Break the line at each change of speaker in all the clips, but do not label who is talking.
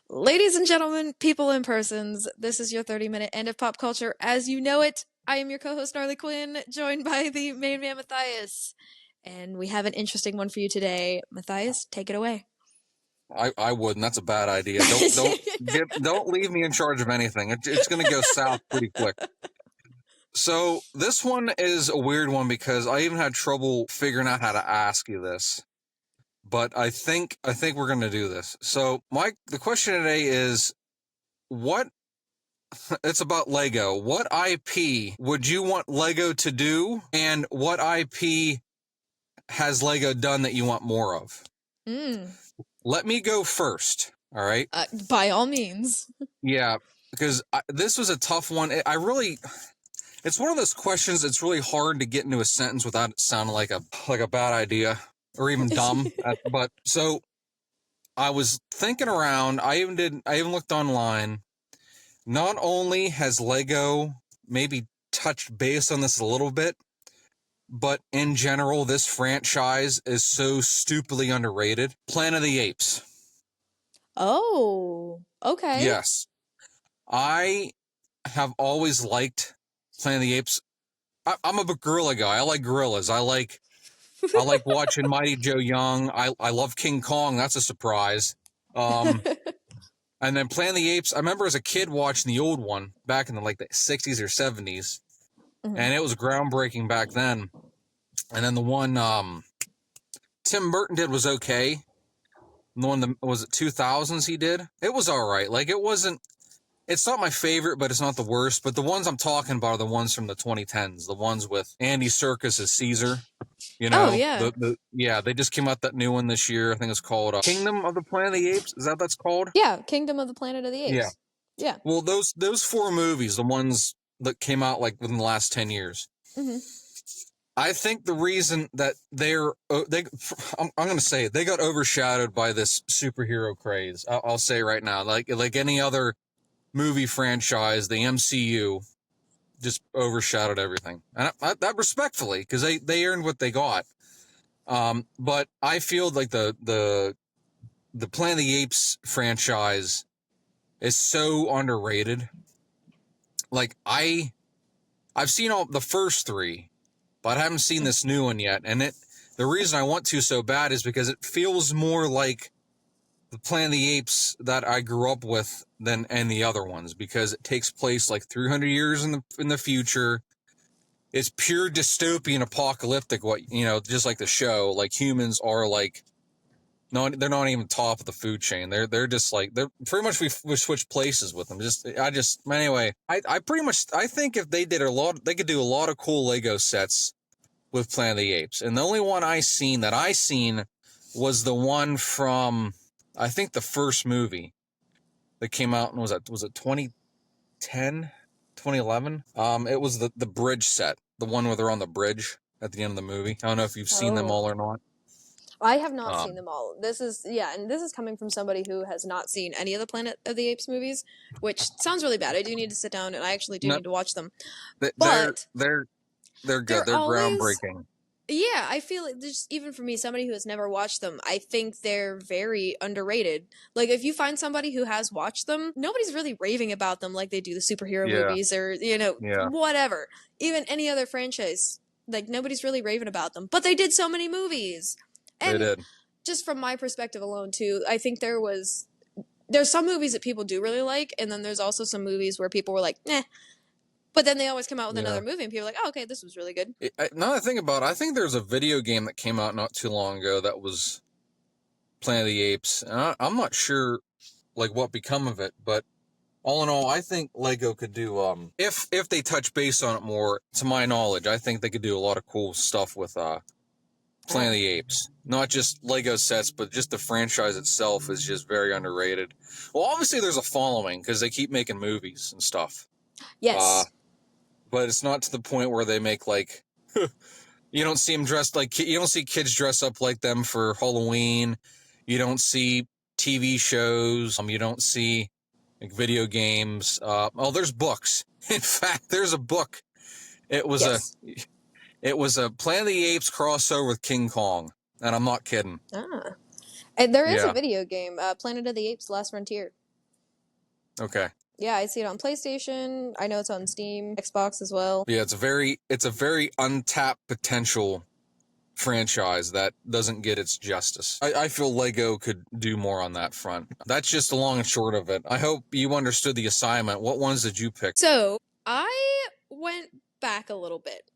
Ladies and gentlemen, people in persons, this is your 30-minute end of pop culture as you know it. I am your co-host, Harley Quinn, joined by the main man, Matthias. And we have an interesting one for you today. Matthias, take it away.
I wouldn't. That's a bad idea. Don't leave me in charge of anything. It's going to go south pretty quick. So this one is a weird one because I even had trouble figuring out how to ask you this. But I think we're going to do this. So the question today is what it's about Lego. What IP would you want Lego to do, and what IP has Lego done that you want more of? Let me go first. All right.
By all means.
Yeah, because this was a tough one. It's one of those questions that's really hard to get into a sentence without it sounding like a bad idea or even dumb. But so I was thinking around. I even looked online. Not only has Lego maybe touched base on this a little bit, but in general, this franchise is so stupidly underrated. Planet of the Apes.
Oh, okay.
Yes. I have always liked Planet of the Apes. I'm a big gorilla guy. I like gorillas. I like watching Mighty Joe Young. I love King Kong. That's a surprise. And then Planet of the Apes. I remember as a kid watching the old one back in the 60s or 70s, and it was groundbreaking back then. And then the one Tim Burton did was okay. The one that was it 2000s he did. It was all right. Like it wasn't. It's not my favorite, but it's not the worst. But the ones I'm talking about are the ones from the 2010s, the ones with Andy Serkis as Caesar. You know,
yeah.
They just came out that new one this year. I think it's called Kingdom of the Planet of the Apes. Is that that's called?
Yeah, Kingdom of the Planet of the Apes. Yeah.
Well, those four movies, the ones that came out within the last 10 years. I think the reason that I'm going to say it, they got overshadowed by this superhero craze. I'll say right now, like any other movie franchise, the MCU just overshadowed everything, and that respectfully, because they earned what they got. But I feel like the Planet of the Apes franchise is so underrated. Like I've seen all the first three, but I haven't seen this new one yet, and the reason I want to so bad is because it feels more like the Planet of the Apes that I grew up with than any other ones, because it takes place 300 years in the future. It's pure dystopian apocalyptic, just like the show. Like humans are no, they're not even top of the food chain. They're just they're pretty much we switched places with them. Anyway, I pretty much I think if they did they could do a lot of cool Lego sets with Planet of the Apes. And the only one I seen was the one from I think the first movie that came out, and was it 2010, 2011? It was the bridge set, the one where they're on the bridge at the end of the movie. I don't know if you've seen them all or not.
I have not seen them all. This is coming from somebody who has not seen any of the Planet of the Apes movies, which sounds really bad. I do need to sit down and I actually do need to watch them. But
they're good. They're groundbreaking.
Yeah, I feel like just even for me, somebody who has never watched them, I think they're very underrated. Like if you find somebody who has watched them, nobody's really raving about them like they do the superhero movies or whatever. Even any other franchise, like nobody's really raving about them. But they did so many movies. And
they did.
Just from my perspective alone too, I think there's some movies that people do really like, and then there's also some movies where people were like, "Nah." But then they always come out with another movie, and people are like, "Oh, okay, this was really good."
Now that I think about it, I think there's a video game that came out not too long ago that was Planet of the Apes, and I'm not sure what become of it, but all in all, I think Lego could do if they touch base on it more. To my knowledge, I think they could do a lot of cool stuff with Planet of the Apes. Not just Lego sets, but just the franchise itself is just very underrated. Well, obviously there's a following because they keep making movies and stuff.
Yes.
But it's not to the point where they make you don't see them dressed you don't see kids dress up like them for Halloween. You don't see TV shows. You don't see video games. There's books. In fact, there's a book. It was a Planet of the Apes crossover with King Kong, and I'm not kidding.
And there is a video game, Planet of the Apes: Last Frontier.
Okay.
Yeah, I see it on PlayStation. I know it's on Steam, Xbox as well.
Yeah, it's a very untapped potential franchise that doesn't get its justice. I feel Lego could do more on that front. That's just the long and short of it. I hope you understood the assignment. What ones did you pick?
So, I went back a little bit.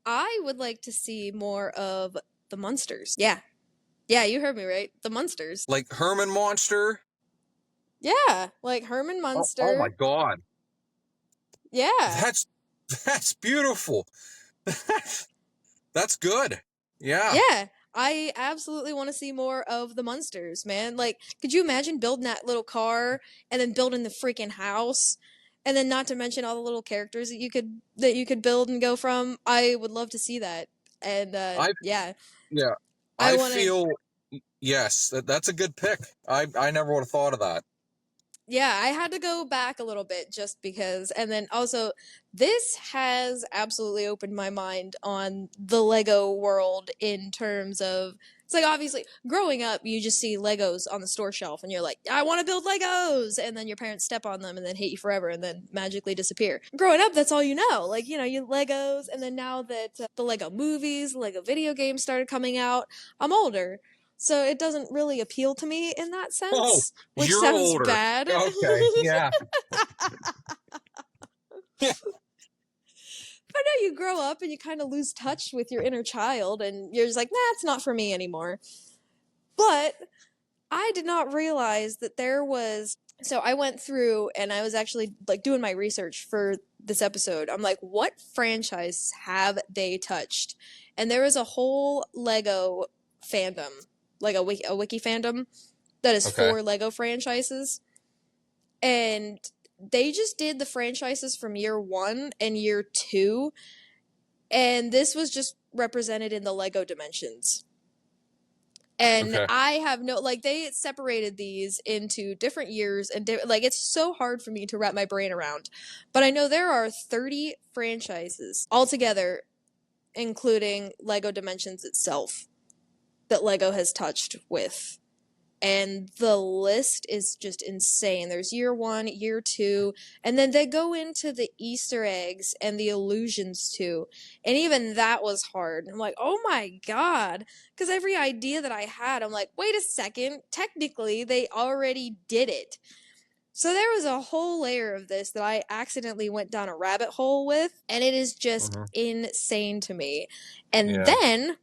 I would like to see more of the Munsters. Yeah. Yeah, you heard me right. The Munsters.
Like Herman Monster?
Yeah, like Herman Munster.
Oh my god.
Yeah.
That's beautiful. That's good. Yeah.
Yeah. I absolutely want to see more of the Munsters, man. Like, could you imagine building that little car and then building the freaking house? And then not to mention all the little characters that you could build and go from. I would love to see that. And yeah.
Yeah. I feel yes, that's a good pick. I never would have thought of that.
Yeah, I had to go back a little bit just because. And then also, this has absolutely opened my mind on the Lego world in terms of. It's like, obviously, growing up, you just see Legos on the store shelf and you're like, I want to build Legos! And then your parents step on them and then hate you forever and then magically disappear. Growing up, that's all you know. Like, you Legos. And then now that the Lego movies, Lego video games started coming out, I'm older. So it doesn't really appeal to me in that sense, which sounds
older.
bad.
Okay, yeah.
But no, you grow up and you kind of lose touch with your inner child and you're just like, nah, it's not for me anymore. But I did not realize that there was... So I went through and I was actually like doing my research for this episode. I'm like, what franchise have they touched? And there is a whole Lego fandom, like a wiki fandom that is for Lego franchises. And they just did the franchises from year 1 and year 2. And this was just represented in the Lego Dimensions. And I have no... Like, they separated these into different years. And like, it's so hard for me to wrap my brain around. But I know there are 30 franchises altogether, including Lego Dimensions itself, that Lego has touched with. And the list is just insane. There's year 1, year 2, and then they go into the Easter eggs and the illusions too. And even that was hard. I'm like, oh my god. Because every idea that I had, I'm like, wait a second. Technically, they already did it. So there was a whole layer of this that I accidentally went down a rabbit hole with. And it is just insane to me. And then...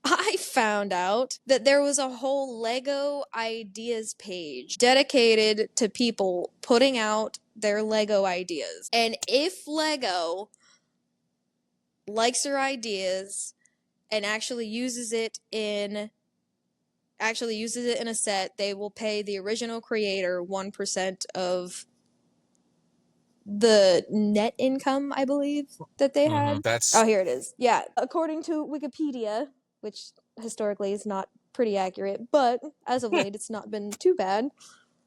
I found out that there was a whole Lego ideas page dedicated to people putting out their Lego ideas. And if Lego likes your ideas and actually uses it in a set, they will pay the original creator 1% of the net income, I believe, that they had. Oh, here it is. Yeah. According to Wikipedia, which historically is not pretty accurate, but as of late, it's not been too bad.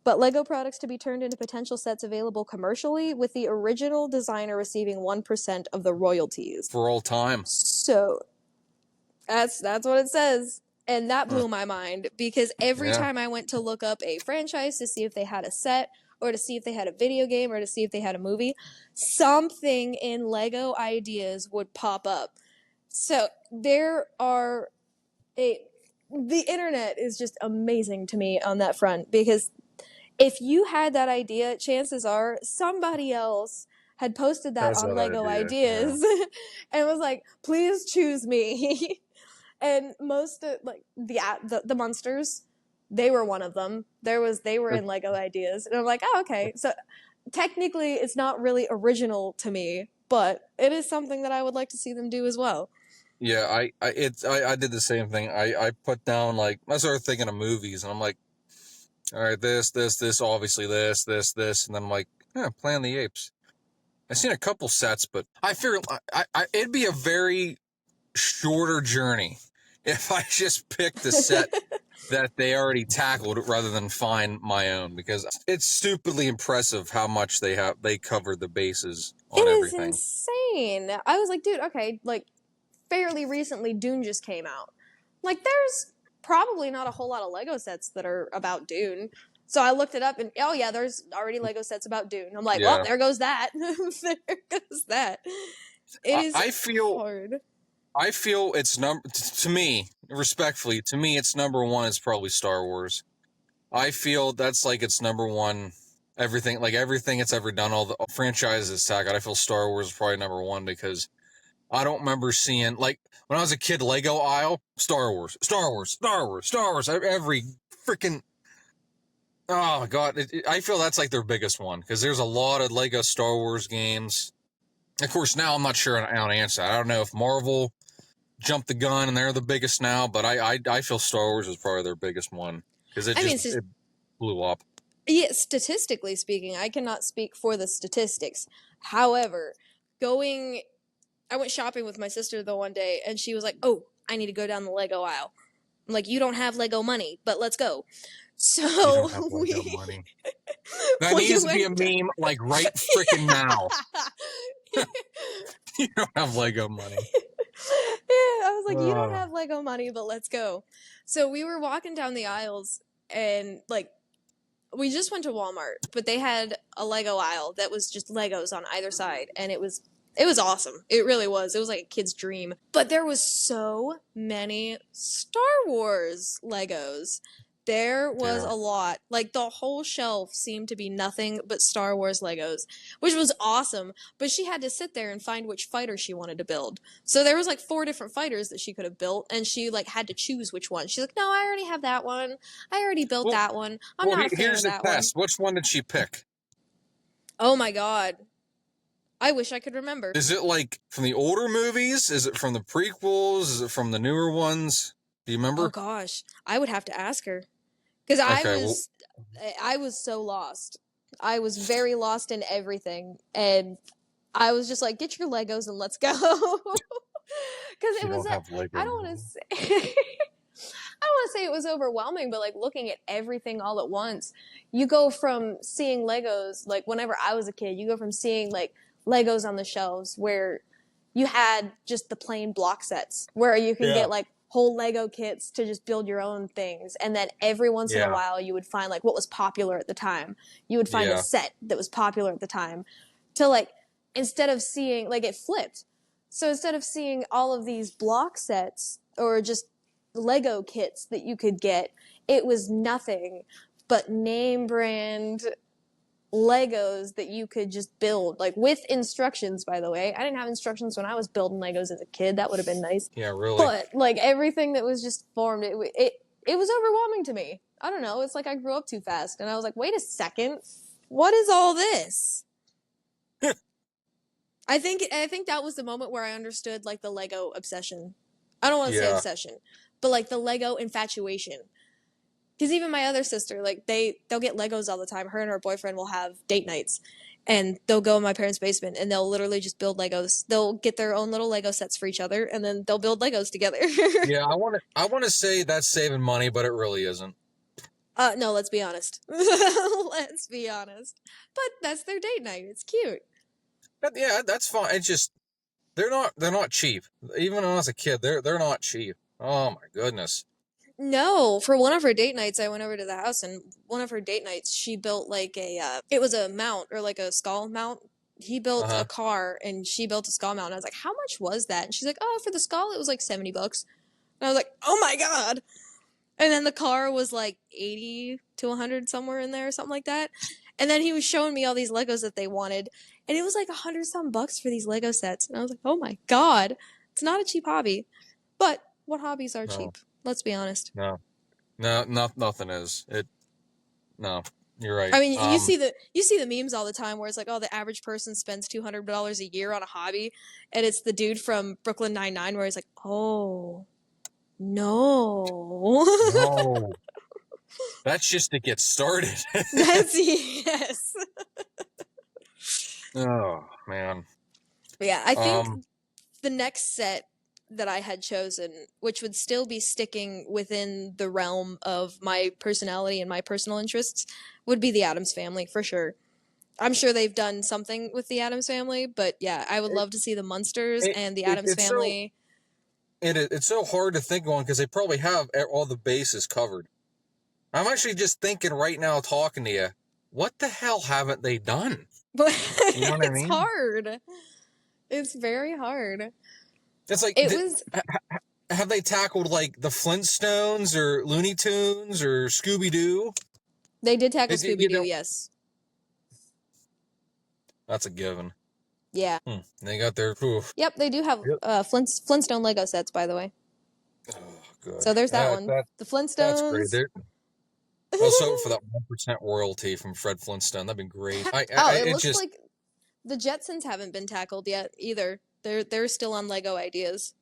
But Lego products to be turned into potential sets available commercially, with the original designer receiving 1% of the royalties.
For all time.
So, that's what it says. And that blew my mind, because every time I went to look up a franchise to see if they had a set, or to see if they had a video game, or to see if they had a movie, something in Lego ideas would pop up. So there are the internet is just amazing to me on that front, because if you had that idea, chances are somebody else had posted that on Lego Ideas and was like, please choose me. And most of, like, the Munsters, they were one of them. They were in Lego Ideas. And I'm like, oh, okay. So technically it's not really original to me, but it is something that I would like to see them do as well.
Yeah, I did the same thing. I put down, like, I started thinking of movies, and I'm like, all right, this, obviously this, and then I'm like, Planet of the Apes. I've seen a couple sets, but I figured it'd be a very shorter journey if I just picked the set that they already tackled rather than find my own, because it's stupidly impressive how much they covered the bases on everything.
It is insane. I was like, dude, okay, like, fairly recently Dune just came out. Like, there's probably not a whole lot of Lego sets that are about Dune. So I looked it up, and oh yeah, there's already Lego sets about Dune. I'm like, well,
Yeah.
there goes that. There goes that. It is
I feel
hard.
I feel it's to me, respectfully, to me it's number one is probably Star Wars. I feel that's like it's number one. Everything it's ever done, all the franchises it's tackled, I feel Star Wars is probably number one because I don't remember seeing, like, when I was a kid, Lego aisle, Star Wars, Star Wars, Star Wars, Star Wars, every freaking, oh my God, I feel that's like their biggest one because there's a lot of Lego Star Wars games. Of course, now I'm not sure how to answer that. I don't know if Marvel jumped the gun and they're the biggest now, but I feel Star Wars is probably their biggest one because it blew up.
Yeah, statistically speaking, I cannot speak for the statistics. However, I went shopping with my sister the one day, and she was like, "Oh, I need to go down the Lego aisle." I'm like, "You don't have Lego money, but let's go." So
money. That needs to be a meme, like right freaking now. You don't have Lego money.
Yeah, I was like, you don't have Lego money, but let's go. So we were walking down the aisles, and like, we just went to Walmart, but they had a Lego aisle that was just Legos on either side, and it was awesome. It really was. It was like a kid's dream. But there was so many Star Wars Legos. There was a lot. Like, the whole shelf seemed to be nothing but Star Wars Legos, which was awesome. But she had to sit there and find which fighter she wanted to build. So there was like 4 different fighters that she could have built, and she like had to choose which one. She's like, "No, I already have that one. I already built that one. I'm not a fan of that one."
Which one did she pick?
Oh my God. I wish I could remember.
Is it like from the older movies? Is it from the prequels? Is it from the newer ones? Do you remember?
Oh gosh, I would have to ask her. Because I was so lost. I was very lost in everything, and I was just like, "Get your Legos and let's go." Because it was. I don't want to say. I don't want to say it was overwhelming, but like looking at everything all at once, you go from seeing Legos like whenever I was a kid, you go from seeing like Legos on the shelves where you had just the plain block sets where you can get like whole Lego kits to just build your own things. And then every once in a while you would find like what was popular at the time. You would find a set that was popular at the time to like, instead of seeing, like it flipped. So instead of seeing all of these block sets or just Lego kits that you could get, it was nothing but name brand Legos that you could just build, like with instructions, by the way. I didn't have instructions when I was building Legos as a kid. That would have been nice.
Yeah, really.
But like everything that was just formed, it was overwhelming to me. I don't know. It's like I grew up too fast, and I was like, wait a second, what is all this? I think that was the moment where I understood like the Lego obsession. I don't want to say obsession, but like the Lego infatuation. Because even my other sister, like they'll get Legos all the time. Her and her boyfriend will have date nights, and they'll go in my parents' basement and they'll literally just build Legos. They'll get their own little Lego sets for each other, and then they'll build Legos together.
Yeah, I want to say that's saving money, but it really isn't.
No, let's be honest. Let's be honest. But that's their date night. It's cute.
Yeah, that's fine. It's just they're not cheap. Even when I was a kid, they're not cheap. Oh my goodness.
No, for one of her date nights, I went over to the house, and one of her date nights, she built like it was a mount or like a skull mount. He built a car, and she built a skull mount. And I was like, "How much was that?" And she's like, "Oh, for the skull, it was like $70." And I was like, "Oh my God!" And then the car was like 80 to 100 somewhere in there, or something like that. And then he was showing me all these Legos that they wanted, and it was like $100-some for these Lego sets. And I was like, "Oh my God, it's not a cheap hobby." But what hobbies are cheap? Let's be honest.
No, nothing is. No, you're right.
I mean, you see the memes all the time where it's like, oh, the average person spends $200 a year on a hobby, and it's the dude from Brooklyn Nine-Nine where he's like, oh, no.
No. That's just to get started.
Yes.
Oh, man.
But yeah, I think the next set that I had chosen, which would still be sticking within the realm of my personality and my personal interests, would be the Addams Family, for sure. I'm sure they've done something with the Addams Family, but yeah, I would love to see the Munsters and the Addams Family.
It's so hard to think on because they probably have all the bases covered. I'm actually just thinking right now, talking to you, what the hell haven't they done?
But
You know what I
it's
mean?
hard. It's very hard.
It's like, have they tackled like the Flintstones or Looney Tunes or Scooby-Doo?
They did tackle Scooby-Doo, yes.
That's a given.
Yeah.
They got their... Oof.
Yep, they do have Flintstone Lego sets, by the way.
Oh, good.
So there's that one. The Flintstones.
That's great. Also, for that 1% royalty from Fred Flintstone, that'd be great.
It looks like the Jetsons haven't been tackled yet either. They're still on Lego ideas.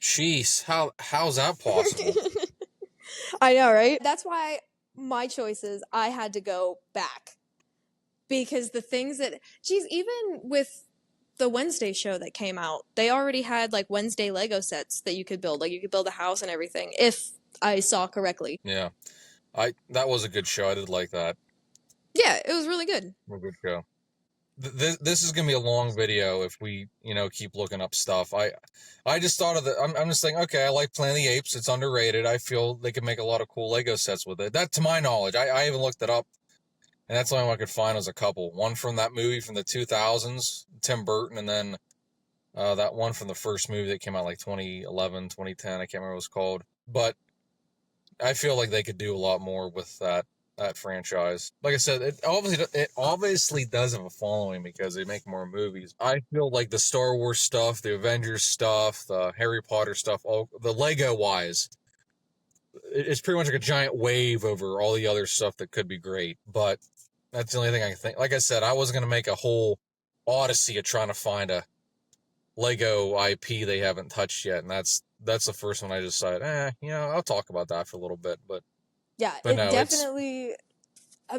Jeez, how's that possible?
I know, right? That's why my choice is I had to go back. Because the things that... Geez, even with the Wednesday show that came out, they already had, like, Wednesday Lego sets that you could build. Like, you could build a house and everything, if I saw correctly.
Yeah. That was a good show. I did like that.
Yeah, it was really good.
A good show. This is gonna be a long video if we, keep looking up stuff. I just thought of I'm just thinking, okay, I like Planet of the Apes. It's underrated. I feel they could make a lot of cool Lego sets with it. That, to my knowledge, I even looked it up, and that's the only one I could find was a couple. One from that movie from the 2000s, Tim Burton, and then that one from the first movie that came out like 2011, 2010. I can't remember what it was called, but I feel like they could do a lot more with that franchise. Like I said, it obviously does have a following because they make more movies. I feel like the Star Wars stuff, the Avengers stuff, the Harry Potter stuff, all the Lego wise, it's pretty much like a giant wave over all the other stuff that could be great. But that's the only thing I can think. Like I said, I was gonna make a whole odyssey of trying to find a Lego IP they haven't touched yet, and that's the first one I decided, I'll talk about that for a little bit, but
definitely,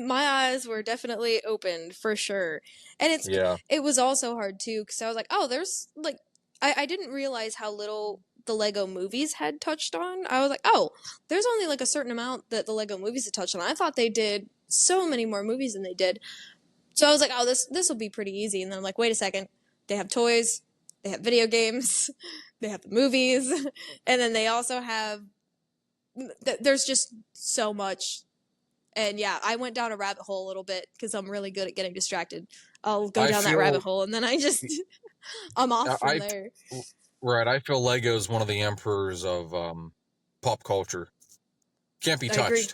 my eyes were definitely opened for sure, and it was also hard too because I was like, oh, there's like, I didn't realize how little the Lego movies had touched on. I was like, oh, there's only like a certain amount that the Lego movies had touched on. I thought they did so many more movies than they did, so I was like, oh, this will be pretty easy. And then I'm like, wait a second, they have toys, they have video games, they have the movies, and then they also have... There's just so much. And yeah, I went down a rabbit hole a little bit because I'm really good at getting distracted. I'll go down that rabbit hole and then I'm off from there.
Right. I feel Lego is one of the emperors of pop culture. Can't be touched.
Agree.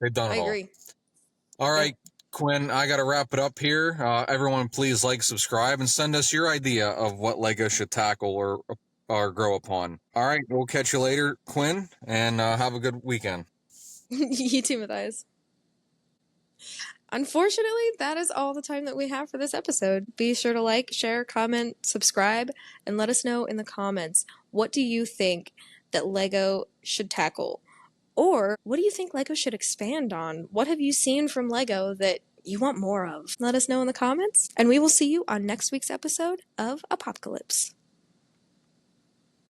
They've done it all.
I agree.
All right, Quinn, I got to wrap it up here. Everyone, please like, subscribe, and send us your idea of what Lego should tackle or grow upon. All right, we'll catch you later, Quinn, and have a good weekend.
You too, Matthias. Unfortunately, that is all the time that we have for this episode. Be sure to like, share, comment, subscribe, and let us know in the comments, what do you think that Lego should tackle? Or what do you think Lego should expand on? What have you seen from Lego that you want more of? Let us know in the comments, and we will see you on next week's episode of Apocalypse.